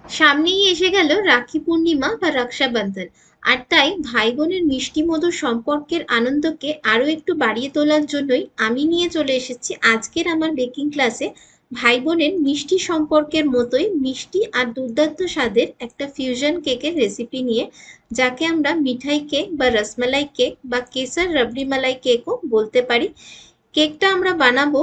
সামনেই এসে গেল রাখি পূর্ণিমা বা রক্ষাবন্ধন। আর তাই ভাই বোনের মিষ্টি মধুর সম্পর্কের আনন্দকে আরো একটু বাড়িয়ে তোলার জন্যই আমি নিয়ে চলে এসেছি আজকের আমার বেকিং ক্লাসে ভাই বোনের মিষ্টি সম্পর্কের মতোই মিষ্টি আর দুর্দান্ত স্বাদের একটা ফিউশন কেকের রেসিপি নিয়ে, যাকে আমরা মিঠাই কেক বা রসমালাই কেক বা কেসার রাবড়ি মালাই কেকও বলতে পারি। কেকটা আমরা বানাবো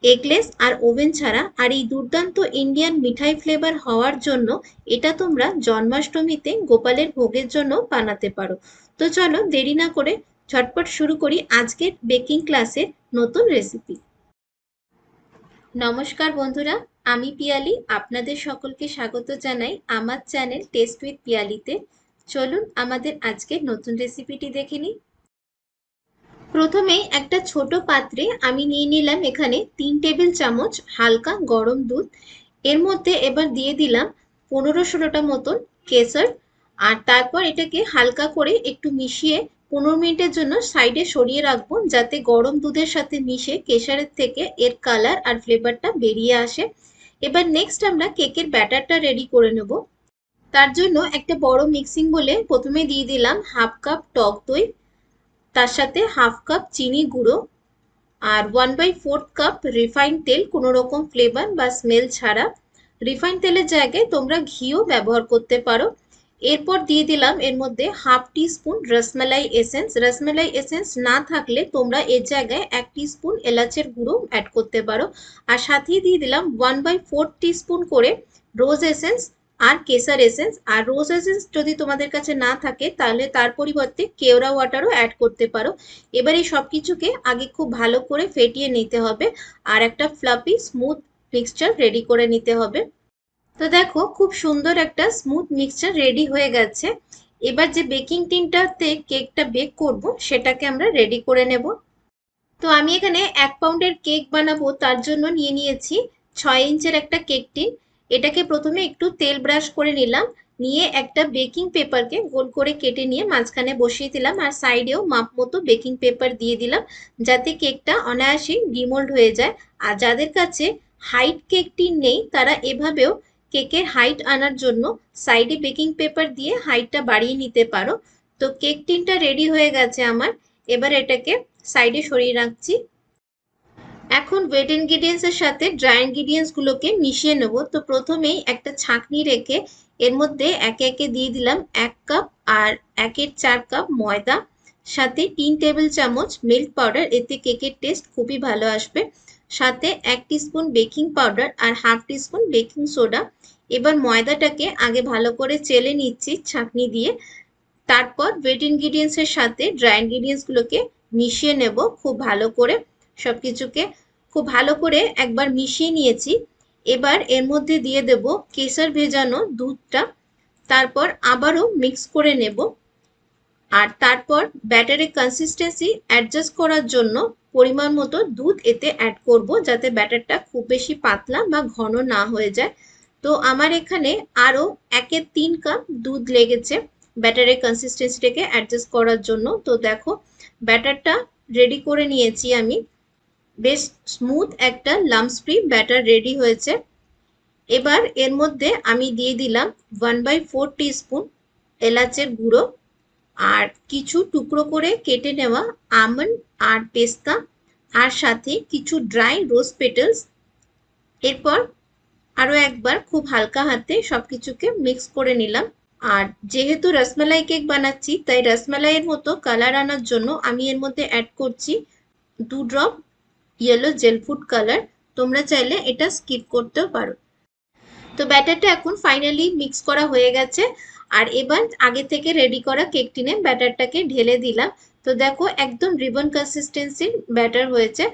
এগলেস আর ওভেন ছাড়া। আর এই দুর্দান্ত ইন্ডিয়ান মিঠাই ফ্লেভার হওয়ার জন্য এটা তোমরা জন্মাষ্টমীতে গোপালের ভোগের জন্য বানাতে পারো। তো চলো দেরি না করে ঝটপট শুরু করি আজকের বেকিং ক্লাসের নতুন রেসিপি। নমস্কার বন্ধুরা, আমি পিয়ালি, আপনাদের সকলকে স্বাগত জানাই আমার চ্যানেল টেস্ট উইথ পিয়ালিতে। চলুন আমাদের আজকের নতুন রেসিপিটি দেখে নিই। প্রথমেই একটা ছোট পাত্রে আমি নিয়ে নিলাম এখানে 3 টেবিল চামচ হালকা গরম দুধ। এর মধ্যে এবার দিয়ে দিলাম 15-16টা মতন কেশর। আর তারপর এটাকে হালকা করে একটু মিশিয়ে 15 মিনিটের জন্য সাইডে সরিয়ে রাখবো, যাতে গরম দুধের সাথে মিশে কেশরের থেকে এর কালার আর ফ্লেভারটা বেরিয়ে আসে। এবার নেক্সট আমরা কেকের ব্যাটারটা রেডি করে নেব। তার জন্য একটা বড় মিক্সিং বলে প্রথমে দিয়ে দিলাম হাফ কাপ টক দই, তার সাথে হাফ কাপ চিনি গুঁড়ো আর 1/4 কাপ রিফাইন্ড তেল, কোনো রকম ফ্লেভার বা স্মেল ছাড়া। রিফাইন্ড তেলের জায়গায় তোমরা ঘিও ব্যবহার করতে পারো। এরপর দিয়ে দিলাম এর মধ্যে half teaspoon rasmalai essence. Rasmalai essence না থাকলে তোমরা এর জায়গায় 1 টি স্পুন এলাচের গুঁড়ো অ্যাড করতে পারো। আর সাথেই দিয়ে দিলাম 1/4 টিস্পুন করে রোজ এসেন্স আর কেসার এসেন্স। আর রোজ এসেন্স যদি তোমাদের কাছে না থাকে তাহলে তার পরিবর্তে কেওড়া ওয়াটারও অ্যাড করতে পারো। এবার এই সবকিছুকে আগে খুব ভালো করে ফেটিয়ে নিতে হবে আর একটা ফ্লাফি স্মুথ মিক্সচার রেডি করে নিতে হবে। তো দেখো খুব সুন্দর একটা স্মুথ মিক্সচার রেডি হয়ে গেছে। এবার যে বেকিং টিনটাতে কেকটা বেক করব সেটাকে আমরা রেডি করে নেব। তো আমি এখানে 1 পাউন্ডের কেক বানাবো, তার জন্য নিয়ে নিয়েছি 6 ইঞ্চের একটা কেক টিন। এটাকে প্রথমে একটু তেল ব্রাশ করে নিলাম, নিয়ে একটা বেকিং পেপারকে গোল করে কেটে নিয়ে মাঝখানে বসিয়ে দিলাম আর সাইডেও মাপ মতো বেকিং পেপার দিয়ে দিলাম, যাতে কেকটা অনায়াসেই ডিমোল্ড হয়ে যায়। আর যাদের কাছে হাইট কেক টিন নেই তারা এভাবেও কেকের হাইট আনার জন্য সাইডে বেকিং পেপার দিয়ে হাইটটা বাড়িয়ে নিতে পারো। তো কেক টিনটা রেডি হয়ে গেছে আমার, এবার এটাকে সাইডে সরিয়ে রাখছি। এখন ওয়েট ইনগ্রিডিয়েন্টস এর সাথে ড্রাই ইনগ্রিডিয়েন্টস গুলোকে মিশিয়ে নেব। তো প্রথমেই একটা ছাঁকনি রেখে এর মধ্যে একে একে দিয়ে দিলাম 1 কাপ আর 1/4 কাপ ময়দা, সাথে 3 টেবিল চামচ মিল্ক পাউডার, এতে কেকের টেস্ট খুবই ভালো আসবে, সাথে 1 টিস্পুন বেকিং পাউডার আর হাফ টিস্পুন বেকিং সোডা। এবার ময়দাটাকে আগে ভালো করে চেলে নিচ্ছি ছাঁকনি দিয়ে, তারপর ওয়েট ইনগ্রিডিয়েন্টস এর সাথে ড্রাই ইনগ্রিডিয়েন্টস গুলোকে মিশিয়ে নেব খুব ভালো করে। সবকিছুকে খুব ভালো করে একবার মিশিয়ে নিয়েছি। এবার এর মধ্যে দিয়ে দেব কেশর ভেজানো দুধটা, তারপর আবারও মিক্স করে নেব। আর তারপর ব্যাটারের কনসিস্টেন্সি অ্যাডজাস্ট করার জন্য পরিমাণ মতো দুধ এতে অ্যাড করব, যাতে ব্যাটারটা খুব বেশি পাতলা বা ঘন না হয়ে যায়। তো আমার এখানে আরও 1/3 কাপ দুধ লেগেছে ব্যাটারের কনসিস্টেন্সিটাকে অ্যাডজাস্ট করার জন্য। তো দেখো ব্যাটারটা রেডি করে নিয়েছি আমি, বেশ স্মুথ একটা লাম্পস ফ্রি ব্যাটার রেডি হয়েছে। এবার এর মধ্যে আমি দিয়ে দিলাম 1/4 টিস্পুন এলাচের গুঁড়ো আর কিছু টুকরো করে কেটে নেওয়া আমন্ড আর পেস্তা, আর সাথে কিছু ড্রাই রোজ পেটালস। এরপর আরো একবার খুব হালকা হাতে সবকিছুকে মিক্স করে নিলাম। আর যেহেতু রসমালাই কেক বানাচ্ছি তাই রসমালাইয়ের মতো কালার আনার জন্য আমি এর মধ্যে অ্যাড করছি 2 drop yellow jail food colour. তোমরা চাইলে এটা স্কিপ করতেও পারো। তো ব্যাটারটা এখন ফাইনালি মিক্স করা হয়ে গেছে। আর এবার আগে থেকে রেডি করা কেক টিনে ব্যাটারটাকে ঢেলে দিলাম। তো দেখো একদম রিবন কনসিস্টেন্সির ব্যাটার হয়েছে।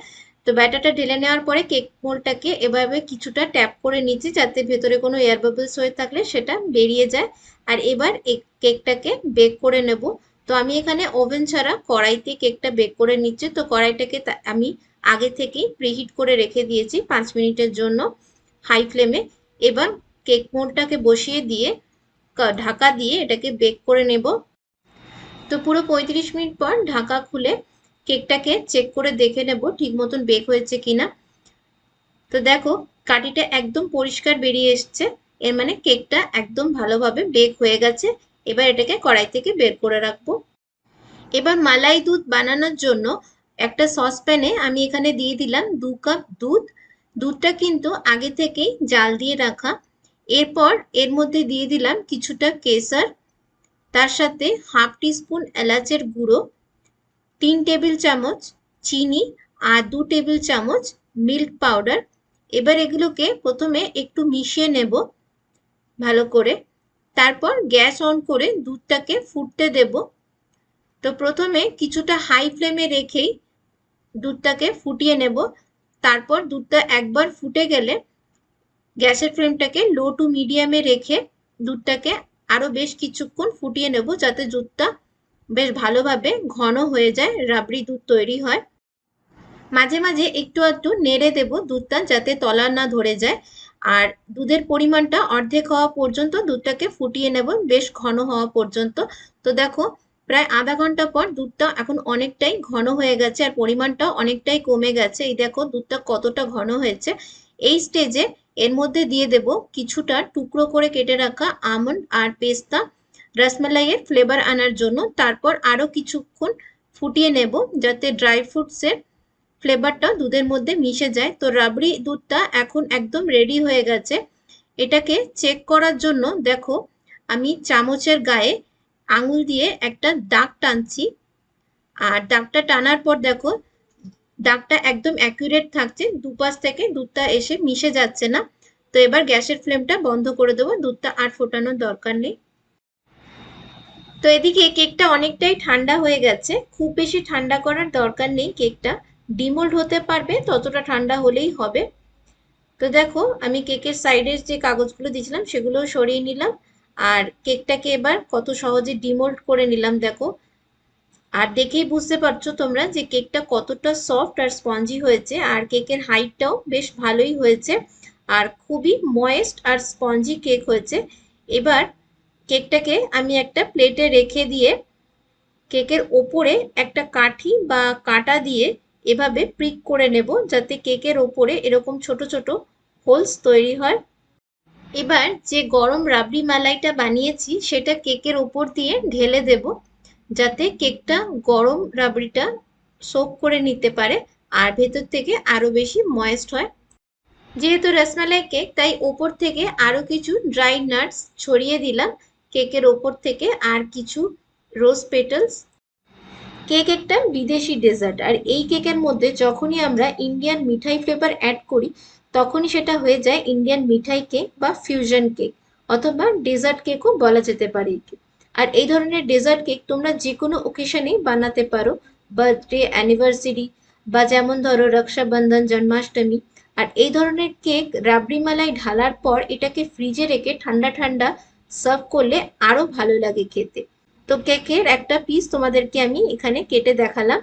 তো ব্যাটারটা ঢেলে নেওয়ার পরে কেক মোল্ডটাকে এভাবে কিছুটা ট্যাপ করে নিচ্ছি, যাতে ভেতরে কোনো এয়ার বাবলস হয়ে থাকলে সেটা বেরিয়ে যায়। আর এবার এই কেকটাকে বেক করে নেব। তো আমি এখানে ওভেন ছাড়া কড়াইতে কেকটা বেক করে নিচ্ছি। তো কড়াইটাকে আমি আগে থেকেই প্রিহিট করে রেখে দিয়েছি 5 মিনিটের জন্য হাই ফ্লেমে। এবার কেক মোল্ডটাকে বসিয়ে দিয়ে ঢাকা দিয়ে এটাকে বেক করে নেব। তো পুরো 35 মিনিট পর ঢাকা খুলে কেকটাকে চেক করে দেখে নেব ঠিক মতন বেক হয়েছে কিনা। তো দেখো কাঠিটা একদম পরিষ্কার বেরিয়ে এসছে। এর মানে কেকটা একদম ভালোভাবে বেক হয়ে গেছে। এবার এটাকে কড়াই থেকে বের করে রাখবো। এবার মালাই দুধ বানানোর জন্য একটা সসপ্যানে আমি এখানে দিয়ে দিলাম 2 কাপ দুধ। দুধটা কিন্তু আগে থেকেই জাল দিয়ে রাখা। এরপর এর মধ্যে দিয়ে দিলাম কিছুটা কেশর, তার সাথে হাফ টিস্পুন এলাচের গুঁড়ো, 3 টেবিল চামচ চিনি আর 2 টেবিল চামচ মিল্ক পাউডার। এবার এগুলোকে প্রথমে একটু মিশিয়ে নেব ভালো করে। তারপর গ্যাস অন করে দুধটাকে ফুটতে দেব। তো প্রথমে কিছুটা হাই ফ্লেমে রেখেই দুধটাকে ফুটিয়ে নেব। তারপর দুধটা একবার ফুটে গেলে গ্যাসের ফ্লেমটাকে লো টু মিডিয়ামে রেখে দুধটাকে আরো বেশ কিছুক্ষণ ফুটিয়ে নেব, যাতে দুধটা বেশ ভালোভাবে ঘন হয়ে যায়, রাবড়ি দুধ তৈরি হয়। মাঝে মাঝে একটু একটু নেড়ে দেব দুধটা, যাতে তলা না ধরে যায়। আর দুধের পরিমাণটা অর্ধেক হওয়া পর্যন্ত দুধটাকে ফুটিয়ে নেব, বেশ ঘন হওয়া পর্যন্ত। তো দেখো প্রায় আধা ঘন্টা পর দুধটা এখন অনেকটাই ঘন হয়ে গেছে আর পরিমাণটাও অনেকটাই কমে গেছে। এই দেখো দুধটা কতটা ঘন হয়েছে। এই স্টেজে এর মধ্যে দিয়ে দেব কিছুটা টুকরো করে কেটে রাখা আমন্ড আর পেস্তা, রসমালাইয়ের ফ্লেভার আনার জন্য। তারপর আরো কিছুক্ষণ ফুটিয়ে নেব, যাতে ড্রাই ফ্রুটসের ফ্লেভারটা দুধের মধ্যে মিশে যায়। তো রাবড়ি দুধটা এখন একদম রেডি হয়ে গেছে। এটাকে চেক করার জন্য দেখো আমি চামচের গায়ে আঙুল দিয়ে একটা দাগ টানছি। আর দাগটা টানার পর দেখো দাগটা একদম অ্যাকুরেট থাকছে, দুপাশ থেকে দুধটা এসে মিশে যাচ্ছে না। তো এবার গ্যাসের ফ্লেমটা বন্ধ করে দেবো, দুধটা আর ফোটানোর দরকার নেই। তো এদিকে কেকটা অনেকটাই ঠান্ডা হয়ে গেছে, খুব বেশি ঠান্ডা করার দরকার নেই। কেকটা ডিমোল্ড হতে পারবে ততটা ঠান্ডা হলেই হবে। তো দেখো আমি কেকের সাইডের যে কাগজগুলো দিয়েছিলাম সেগুলো সরিয়ে নিলাম, আর কেকটাকে এবার কত সহজে ডিমোল্ড করে নিলাম দেখো। আর দেখেই বুঝতে পারছো তোমরা যে কেকটা কতটা সফট আর স্পঞ্জি হয়েছে, আর কেকের হাইটটাও বেশ ভালোই হয়েছে, আর খুবই ময়েস্ট আর স্পঞ্জি কেক হয়েছে। এবার কেকটাকে আমি একটা প্লেটে রেখে দিয়ে কেকের ওপরে একটা কাঠি বা কাঁটা দিয়ে এভাবে প্রিক করে নেব, যাতে কেকের ওপরে এরকম ছোট ছোট হোলস তৈরি হয়। এবার যে গরম রাবড়ি মালাইটা বানিয়েছি সেটা কেকের ওপর দিয়ে ঢেলে দেব, যাতে কেকটা গরম রাবড়িটা সোক করে নিতে পারে আর ভেতর থেকে আরো বেশি ময়েস্ট হয়। যেহেতু রসমালাই কেক তাই ওপর থেকে আরো কিছু ড্রাই নাটস ছড়িয়ে দিলাম কেকের ওপর থেকে, আর কিছু রোজ পেটালস। কেক একটা বিদেশি ডেজার্ট, আর এই কেকের মধ্যে যখনই আমরা ইন্ডিয়ান মিঠাই ফ্লেভার অ্যাড করি তখনই সেটা হয়ে যায় ইন্ডিয়ান মিঠাই কেক বা ফিউশন কেক, অথবা ডেজার্ট কেকও বলা যেতে পারে একে। আর এই ধরনের ডেজার্ট কেক তোমরা যে কোনো ওকেশনেই বানাতে পারো, বার্থডে, অ্যানিভার্সারি, বা যেমন ধরো রক্ষাবন্ধন, জন্মাষ্টমী। আর এই ধরনের কেক রাবড়ি মালাই ঢালার পর এটাকে ফ্রিজে রেখে ঠান্ডা ঠান্ডা সার্ভ করলে আরো ভালো লাগে খেতে। তো কেকের একটা পিস তোমাদেরকে আমি এখানে কেটে দেখালাম।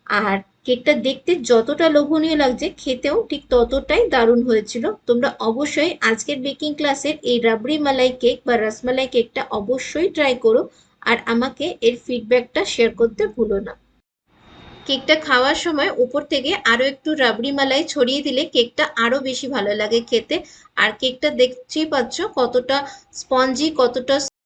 আর কেকটা দেখতে যতটা লোভনীয় লাগছে খেতেও ঠিক ততটাই দারুণ হয়েছিল। তোমরা অবশ্যই আজকের বেকিং ক্লাসের এই রাবড়ি মালাই কেক বা রসমালাই কেকটা অবশ্যই ট্রাই করো, আর আমাকে এর ফিডব্যাকটা শেয়ার করতে ভুলো না। কেকটা খাওয়ার সময় উপর থেকে আরো একটু রাবড়ি মালাই ছড়িয়ে দিলে কেকটা আরো বেশি ভালো লাগে খেতে। আর কেকটা দেখতেই পাচ্ছ কতটা স্পঞ্জি, কতটা